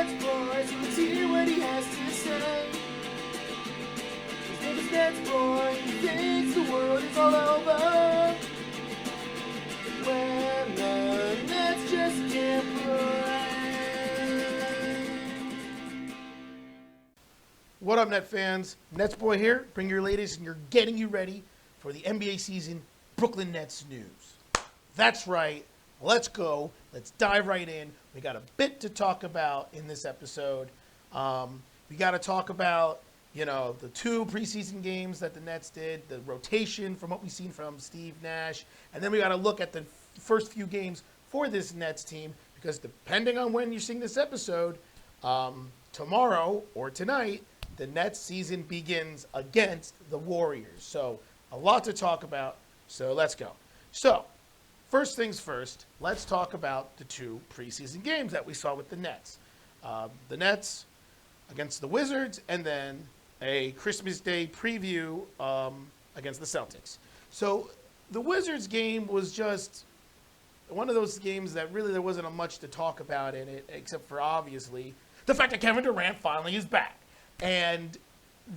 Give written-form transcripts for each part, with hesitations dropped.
NetsBoy, so let's hear what he has to say. His name is NetsBoy, he thinks the world is all over when the Nets just can't play. What up, Net fans? NetsBoy here, bring your latest and you're getting you ready for the NBA season Brooklyn Nets news. That's right. Let's go. Let's dive right in. We got a bit to talk about in this episode. We got to talk about, the 2 preseason games that the Nets did, the rotation from what we've seen from Steve Nash, and then we got to look at the first few games for this Nets team because depending on when you're seeing this episode, tomorrow or tonight, the Nets season begins against the Warriors. So a lot to talk about. So let's go. So first things first, let's talk about the 2 preseason games that we saw with the Nets. The Nets against the Wizards, and then a Christmas Day preview against the Celtics. So the Wizards game was just one of those games that really there wasn't much to talk about in it, except for obviously the fact that Kevin Durant finally is back. And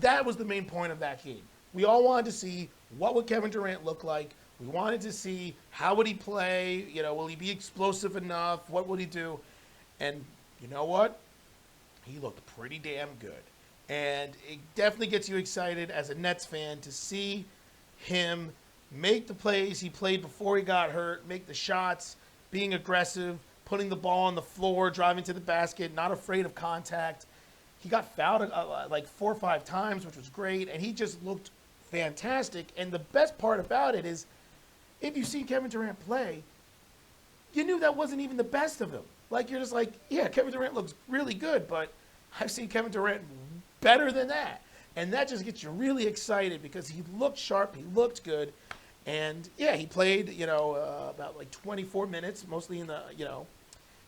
that was the main point of that game. We all wanted to see what would Kevin Durant look like. We wanted to see how would he play, will he be explosive enough? What would he do? And you know what? He looked pretty damn good. And it definitely gets you excited as a Nets fan to see him make the plays he played before he got hurt, make the shots, being aggressive, putting the ball on the floor, driving to the basket, not afraid of contact. He got fouled like 4 or 5 times, which was great, and he just looked fantastic. And the best part about it is, if you've seen Kevin Durant play, you knew that wasn't even the best of him. Like, you're just like, yeah, Kevin Durant looks really good, but I've seen Kevin Durant better than that. And that just gets you really excited because he looked sharp, he looked good. And, yeah, he played, about like 24 minutes, mostly in the,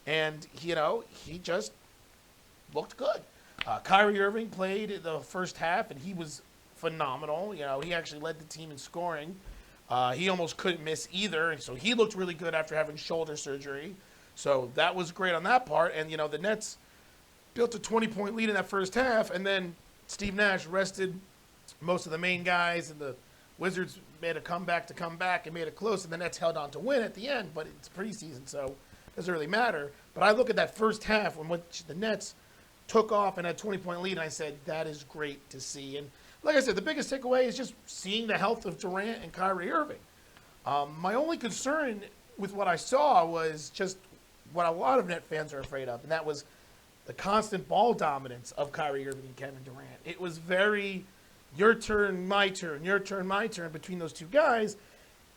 and, he just looked good. Kyrie Irving played the first half, and he was phenomenal. He actually led the team in scoring. He almost couldn't miss either, and so he looked really good after having shoulder surgery. So that was great on that part. And, the Nets built a 20-point lead in that first half, and then Steve Nash rested most of the main guys, and the Wizards made a comeback to come back and made it close, and the Nets held on to win at the end, but it's preseason, so it doesn't really matter. But I look at that first half in which the Nets took off and had a 20-point lead, and I said, that is great to see. And like I said, the biggest takeaway is just seeing the health of Durant and Kyrie Irving. My only concern with what I saw was just what a lot of Net fans are afraid of, and that was the constant ball dominance of Kyrie Irving and Kevin Durant. It was very your turn, my turn, your turn, my turn between those 2 guys,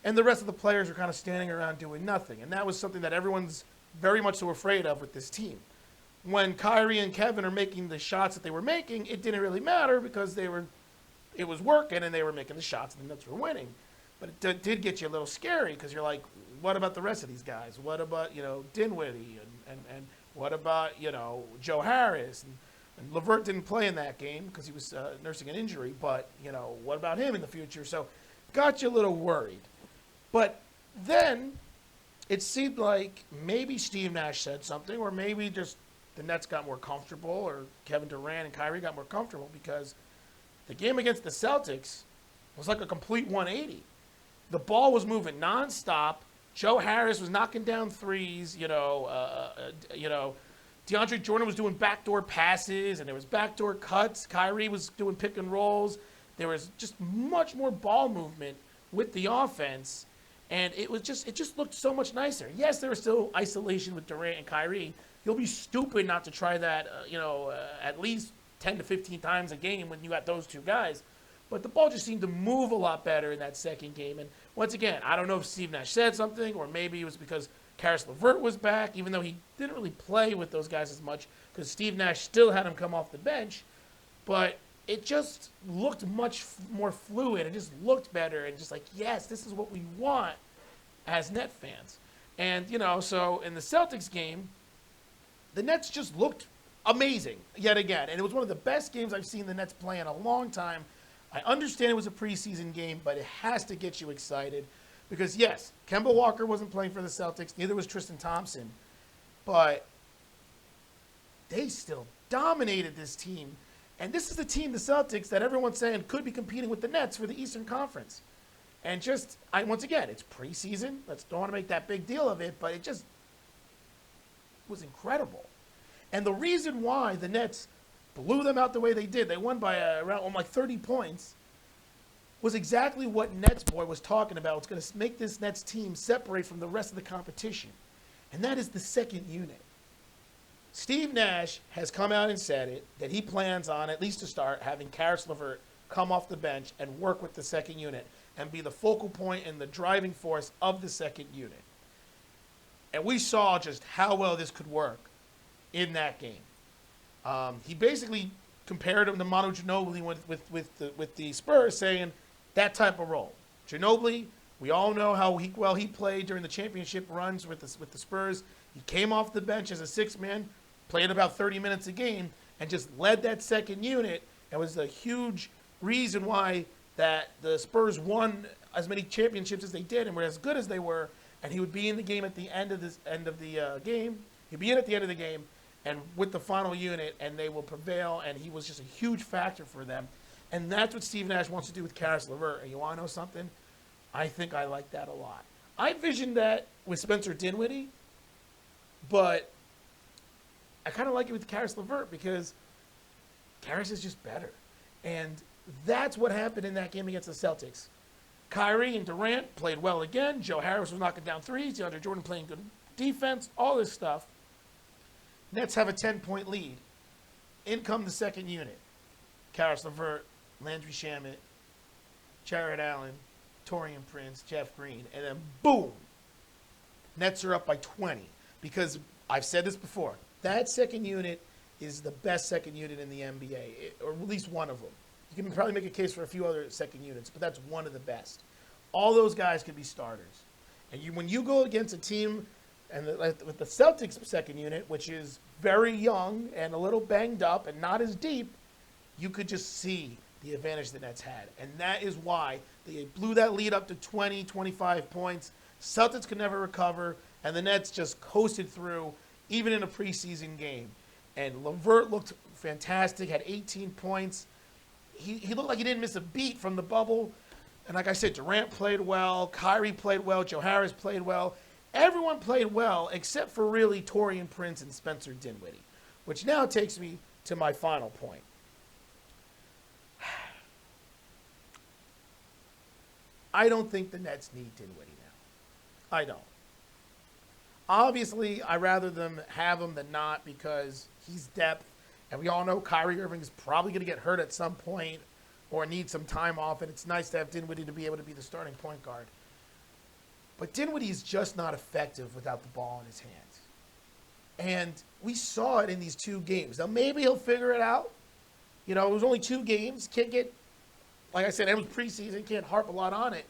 and the rest of the players are kind of standing around doing nothing. And that was something that everyone's very much so afraid of with this team. When Kyrie and Kevin are making the shots that they were making, it didn't really matter because it was working and they were making the shots and the Nets were winning. But it did get you a little scary because you're like, what about the rest of these guys? What about, Dinwiddie and what about, Joe Harris? And LeVert didn't play in that game because he was nursing an injury. But, what about him in the future? So got you a little worried. But then it seemed like maybe Steve Nash said something, or maybe just the Nets got more comfortable, or Kevin Durant and Kyrie got more comfortable because the game against the Celtics was like a complete 180. The ball was moving nonstop. Joe Harris was knocking down threes. DeAndre Jordan was doing backdoor passes, and there was backdoor cuts. Kyrie was doing pick and rolls. There was just much more ball movement with the offense, and it just looked so much nicer. Yes, there was still isolation with Durant and Kyrie. You'll be stupid not to try that, at least 10 to 15 times a game when you got those 2 guys. But the ball just seemed to move a lot better in that second game. And once again, I don't know if Steve Nash said something, or maybe it was because Karis LeVert was back, even though he didn't really play with those guys as much because Steve Nash still had him come off the bench. But it just looked much more fluid. It just looked better and just like, yes, this is what we want as Net fans. And, so in the Celtics game, the Nets just looked amazing yet again. And it was one of the best games I've seen the Nets play in a long time. I understand it was a preseason game, but it has to get you excited because, yes, Kemba Walker wasn't playing for the Celtics. Neither was Tristan Thompson. But they still dominated this team. And this is the team, the Celtics, that everyone's saying could be competing with the Nets for the Eastern Conference. And once again, it's preseason. Don't want to make that big deal of it, but it just was incredible. And the reason why the Nets blew them out the way they did, they won by around like 30 points, was exactly what NetsBoy was talking about. It's going to make this Nets team separate from the rest of the competition. And that is the second unit. Steve Nash has come out and said it, that he plans on, at least to start, having Karis LeVert come off the bench and work with the second unit and be the focal point and the driving force of the second unit. And we saw just how well this could work in that game. He basically compared him to Manu Ginobili with the Spurs, saying that type of role. Ginobili, we all know how well he played during the championship runs with the Spurs. He came off the bench as a sixth man, played about 30 minutes a game, and just led that second unit, and was a huge reason why that the Spurs won as many championships as they did and were as good as they were. And he would be in the game at the end of the game. He'd be in at the end of the game, and with the final unit, and they will prevail. And he was just a huge factor for them. And that's what Steve Nash wants to do with Karis LeVert. And you want to know something? I think I like that a lot. I envisioned that with Spencer Dinwiddie, but I kind of like it with Karis LeVert because Karis is just better. And that's what happened in that game against the Celtics. Kyrie and Durant played well again. Joe Harris was knocking down threes. DeAndre Jordan playing good defense. All this stuff. Nets have a 10-point lead. In come the second unit. Karis LeVert, Landry Shamet, Jared Allen, Taurean Prince, Jeff Green. And then boom. Nets are up by 20. Because I've said this before. That second unit is the best second unit in the NBA. Or at least one of them. You can probably make a case for a few other second units, but that's one of the best. All those guys could be starters. And when you go against a team, and with the Celtics second unit, which is very young and a little banged up and not as deep, you could just see the advantage the Nets had. And that is why they blew that lead up to 20, 25 points. Celtics could never recover, and the Nets just coasted through, even in a preseason game. And LeVert looked fantastic, had 18 points. He looked like he didn't miss a beat from the bubble. And like I said, Durant played well. Kyrie played well. Joe Harris played well. Everyone played well except for really Taurean Prince and Spencer Dinwiddie, which now takes me to my final point. I don't think the Nets need Dinwiddie now. I don't. Obviously, I'd rather them have him than not because he's depth. And we all know Kyrie Irving is probably going to get hurt at some point or need some time off, and it's nice to have Dinwiddie to be able to be the starting point guard. But Dinwiddie is just not effective without the ball in his hands. And we saw it in these two games. Now, maybe he'll figure it out. You know, it was only 2 games. Can't get, like I said, it was preseason. Can't harp a lot on it.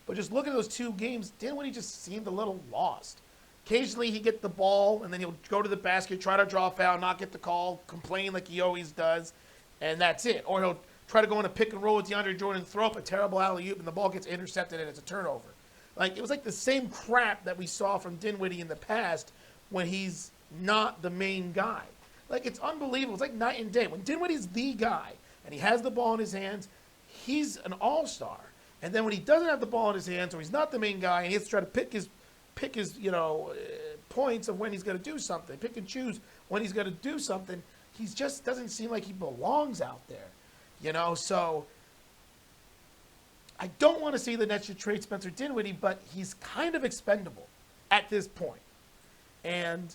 But just look at those 2 games, Dinwiddie just seemed a little lost. Occasionally he'd get the ball, and then he'll go to the basket, try to draw a foul, not get the call, complain like he always does, and that's it. Or he'll try to go in a pick and roll with DeAndre Jordan, throw up a terrible alley-oop, and the ball gets intercepted, and it's a turnover. Like, it was like the same crap that we saw from Dinwiddie in the past when he's not the main guy. Like, it's unbelievable. It's like night and day. When Dinwiddie's the guy, and he has the ball in his hands, he's an all-star. And then when he doesn't have the ball in his hands, or he's not the main guy, and he has to try to pick his points of when he's going to do something, pick and choose when he's going to do something, he just doesn't seem like he belongs out there, So I don't want to see the Nets should trade Spencer Dinwiddie, but he's kind of expendable at this point. And,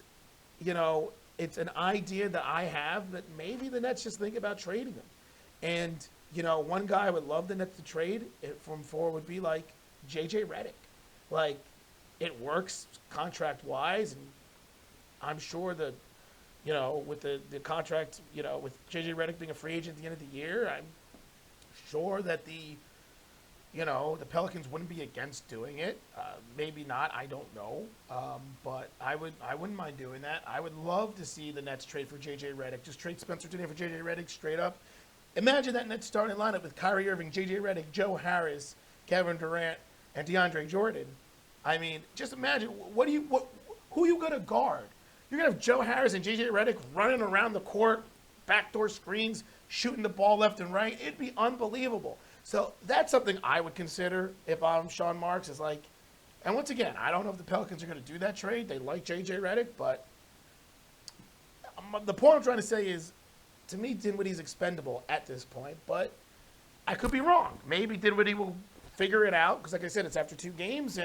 it's an idea that I have that maybe the Nets just think about trading him. And, one guy I would love the Nets to trade from for would be like J.J. Redick. Like, it works contract-wise, and I'm sure that, with the contract, with J.J. Redick being a free agent at the end of the year, I'm sure that the Pelicans wouldn't be against doing it. Maybe not, I don't know. But I wouldn't mind doing that. I would love to see the Nets trade for J.J. Redick. Just trade Spencer Dinwiddie for J.J. Redick straight up. Imagine that Nets starting lineup with Kyrie Irving, J.J. Redick, Joe Harris, Kevin Durant, and DeAndre Jordan. I mean, just imagine who are you going to guard? You're going to have Joe Harris and J.J. Redick running around the court, backdoor screens, shooting the ball left and right. It'd be unbelievable. So that's something I would consider if I'm Sean Marks. Is like, and once again, I don't know if the Pelicans are going to do that trade. They like J.J. Redick, but the point I'm trying to say is, to me, Dinwiddie's expendable at this point, but I could be wrong. Maybe Dinwiddie will figure it out because, like I said, it's after 2 games,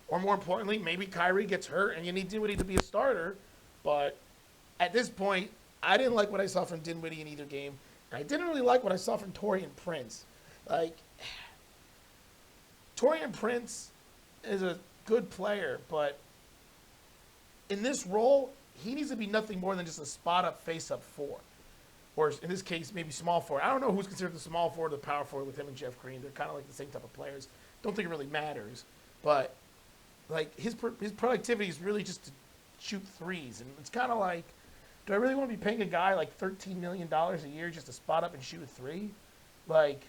or more importantly, maybe Kyrie gets hurt and you need Dinwiddie to be a starter. But at this point, I didn't like what I saw from Dinwiddie in either game. And I didn't really like what I saw from Taurean Prince. Like, Taurean Prince is a good player, but in this role, he needs to be nothing more than just a spot-up, face-up 4. Or in this case, maybe small forward. I don't know who's considered the small forward or the power forward with him and Jeff Green. They're kind of like the same type of players. Don't think it really matters. But, like, his productivity is really just to shoot threes. And it's kind of like, do I really want to be paying a guy like $13 million a year just to spot up and shoot a 3? Like,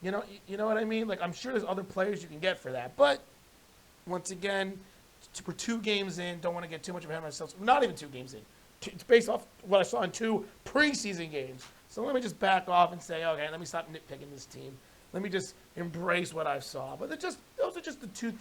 you know what I mean? Like, I'm sure there's other players you can get for that. But, once again, we're 2 games in. Don't want to get too much ahead of myself. Not even 2 games in. It's based off what I saw in 2 preseason games. So let me just back off and say, okay, let me stop nitpicking this team. Let me just embrace what I saw. But those are just the 2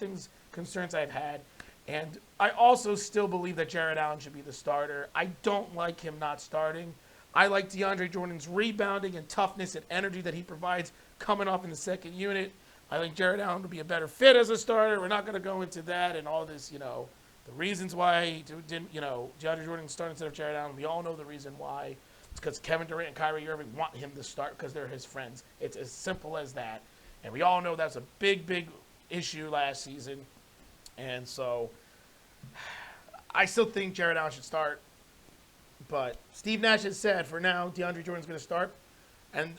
concerns I've had. And I also still believe that Jared Allen should be the starter. I don't like him not starting. I like DeAndre Jordan's rebounding and toughness and energy that he provides coming off in the second unit. I think Jared Allen would be a better fit as a starter. We're not going to go into that and all this, the reasons why he didn't, DeAndre Jordan started instead of Jared Allen. We all know the reason why. It's because Kevin Durant and Kyrie Irving want him to start because they're his friends. It's as simple as that. And we all know that's a big, big issue last season. And so I still think Jared Allen should start. But Steve Nash has said for now DeAndre Jordan's going to start,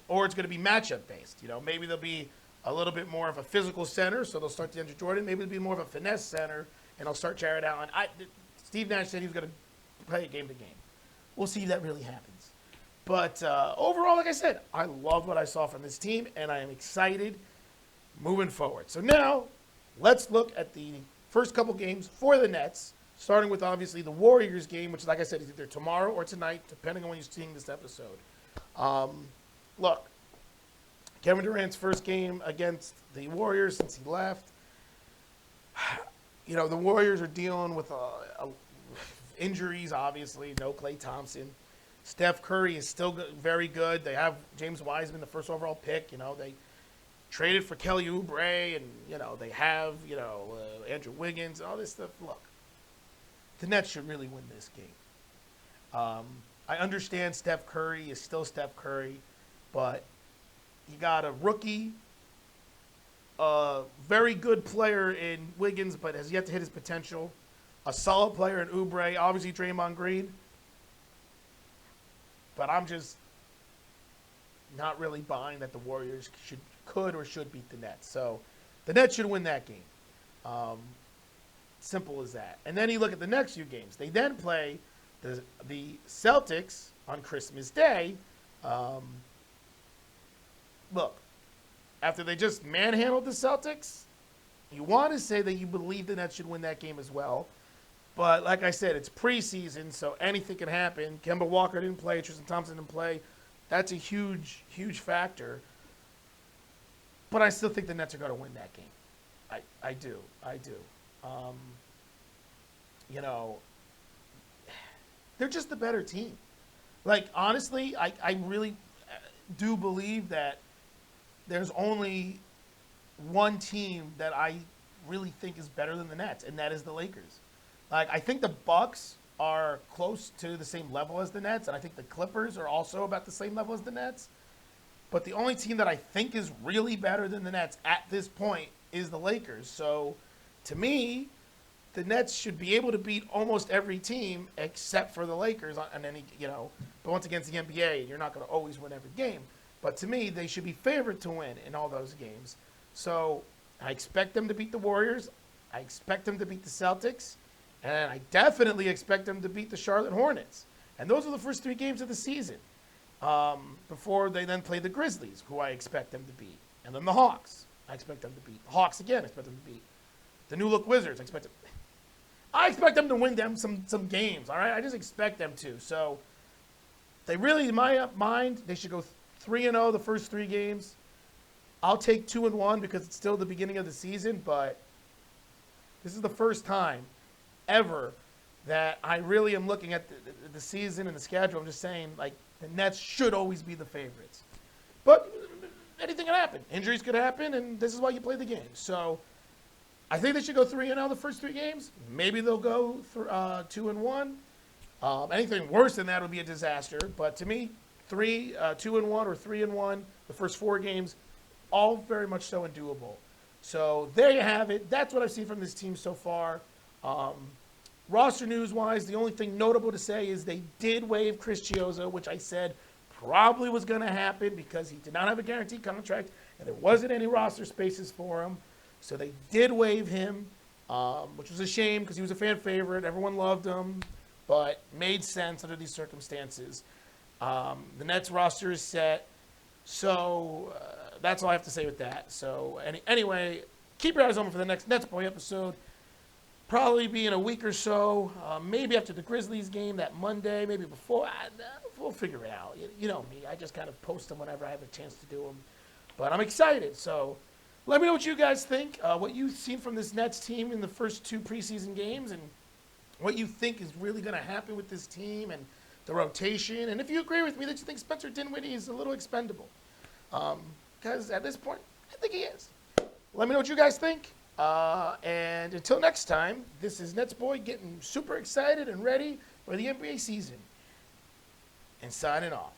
or it's going to be matchup based. Maybe there'll be a little bit more of a physical center, so they'll start DeAndre Jordan. Maybe it'll be more of a finesse center, and I'll start Jared Allen. Steve Nash said he was going to play it game to game. We'll see if that really happens. But overall, like I said, I love what I saw from this team, and I am excited moving forward. So now let's look at the first couple games for the Nets, starting with obviously the Warriors game, which, like I said, is either tomorrow or tonight, depending on when you're seeing this episode. Look, Kevin Durant's first game against the Warriors since he left. The Warriors are dealing with injuries, obviously. No Klay Thompson. Steph Curry is still very good. They have James Wiseman, the first overall pick. They traded for Kelly Oubre, and, they have, Andrew Wiggins and all this stuff. Look, the Nets should really win this game. I understand Steph Curry is still Steph Curry, but you got a rookie, a very good player in Wiggins, but has yet to hit his potential. A solid player in Oubre, obviously Draymond Green. But I'm just not really buying that the Warriors could or should beat the Nets. So the Nets should win that game. Simple as that. And then you look at the next few games. They then play the Celtics on Christmas Day. Look, after they just manhandled the Celtics, you want to say that you believe the Nets should win that game as well. But like I said, it's preseason, so anything can happen. Kemba Walker didn't play. Tristan Thompson didn't play. That's a huge, huge factor. But I still think the Nets are going to win that game. I do. They're just the better team. Like, honestly, I really do believe that there's only one team that I really think is better than the Nets, and that is the Lakers. Like, I think the Bucks are close to the same level as the Nets, and I think the Clippers are also about the same level as the Nets. But the only team that I think is really better than the Nets at this point is the Lakers. So, to me, the Nets should be able to beat almost every team except for the Lakers on any, but once against the NBA, you're not going to always win every game. But to me, they should be favored to win in all those games. So I expect them to beat the Warriors. I expect them to beat the Celtics. And I definitely expect them to beat the Charlotte Hornets. And those are the first 3 games of the season before they then play the Grizzlies, who I expect them to beat. And then the Hawks, I expect them to beat. The Hawks, again, I expect them to beat. The New Look Wizards, I expect them. I expect them to win them some games. All right, I just expect them to. So they really, in my mind, they should go 3-0 the first 3 games. I'll take 2-1 because it's still the beginning of the season, but this is the first time ever that I really am looking at the season and the schedule. I'm just saying, like, the Nets should always be the favorites. But anything can happen. Injuries could happen, and this is why you play the game. So I think they should go 3-0 the first 3 games. Maybe they'll go 2-1. Anything worse than that would be a disaster. But to me, 2-1 or 3-1 the first 4 games, all very much so and doable. So there you have it. That's what I've seen from this team so far. Roster news-wise, the only thing notable to say is they did waive Chris Chioza, which I said probably was going to happen because he did not have a guaranteed contract and there wasn't any roster spaces for him. So they did waive him, which was a shame because he was a fan favorite. Everyone loved him, but made sense under these circumstances. The Nets roster is set. So that's all I have to say with that. So anyway, keep your eyes open for the next NetsBoy episode. Probably be in a week or so, maybe after the Grizzlies game that Monday, maybe before. We'll figure it out. You know me. I just kind of post them whenever I have a chance to do them. But I'm excited. So let me know what you guys think, what you've seen from this Nets team in the first 2 preseason games, and what you think is really going to happen with this team and the rotation. And if you agree with me that you think Spencer Dinwiddie is a little expendable. Because at this point, I think he is. Let me know what you guys think. And until next time, this is NetsBoy getting super excited and ready for the NBA season. And signing off.